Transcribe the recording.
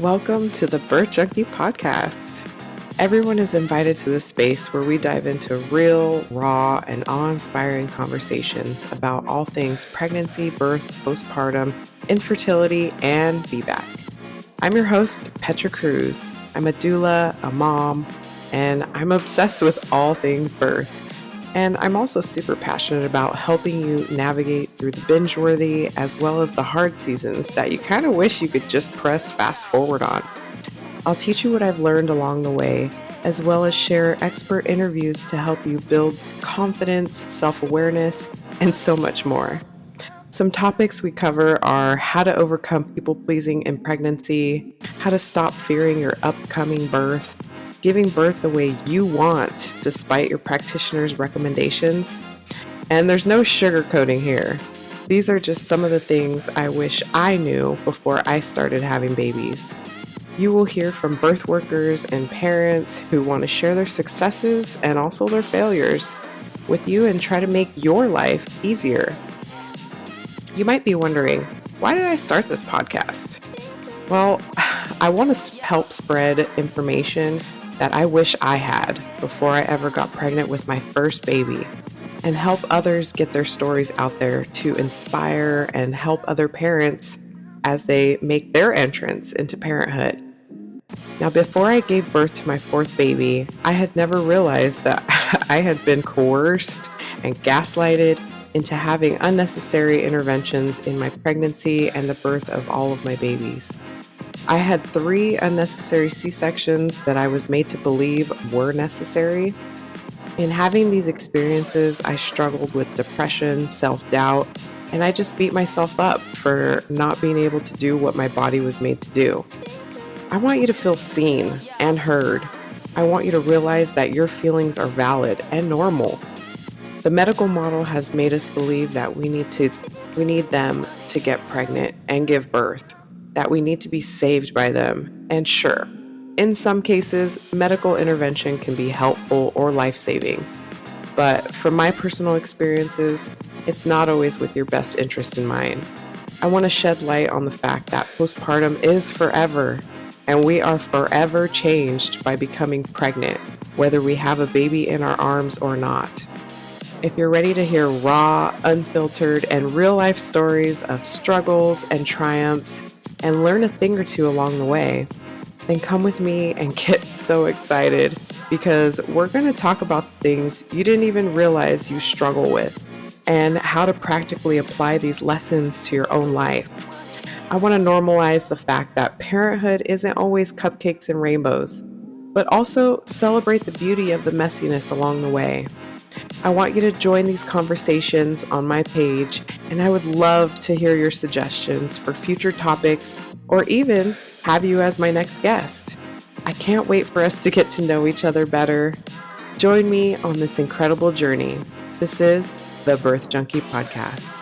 Welcome to the Birth Junkie Podcast. Everyone is invited to this space where we dive into real, raw, and awe-inspiring conversations about all things pregnancy, birth, postpartum, infertility, and VBAC. I'm your host, Cruz. I'm a doula, a mom, and I'm obsessed with all things birth. And I'm also super passionate about helping you navigate through the binge-worthy as well as the hard seasons that you kind of wish you could just press fast forward on. I'll teach you what I've learned along the way, as well as share expert interviews to help you build confidence, self-awareness, and so much more. Some topics we cover are how to overcome people-pleasing in pregnancy, how to stop fearing your upcoming birth, giving birth the way you want despite your practitioner's recommendations. And there's no sugarcoating here. These are just some of the things I wish I knew before I started having babies. You will hear from birth workers and parents who want to share their successes and also their failures with you and try to make your life easier. You might be wondering, why did I start this podcast? Well, I want to help spread information that I wish I had before I ever got pregnant with my first baby, and help others get their stories out there to inspire and help other parents as they make their entrance into parenthood. Now, before I gave birth to my fourth baby, I had never realized that I had been coerced and gaslighted into having unnecessary interventions in my pregnancy and the birth of all of my babies. I had 3 unnecessary C-sections that I was made to believe were necessary. In having these experiences, I struggled with depression, self-doubt, and I just beat myself up for not being able to do what my body was made to do. I want you to feel seen and heard. I want you to realize that your feelings are valid and normal. The medical model has made us believe that we need them to get pregnant and give birth, that we need to be saved by them. And sure, in some cases, medical intervention can be helpful or life-saving. But from my personal experiences, it's not always with your best interest in mind. I want to shed light on the fact that postpartum is forever, and we are forever changed by becoming pregnant, whether we have a baby in our arms or not. If you're ready to hear raw, unfiltered, and real-life stories of struggles and triumphs, and learn a thing or two along the way, then come with me and get so excited, because we're going to talk about things you didn't even realize you struggle with and how to practically apply these lessons to your own life. I want to normalize the fact that parenthood isn't always cupcakes and rainbows, but also celebrate the beauty of the messiness along the way. I want you to join these conversations on my page, and I would love to hear your suggestions for future topics or even have you as my next guest. I can't wait for us to get to know each other better. Join me on this incredible journey. This is the Birth Junkie Podcast.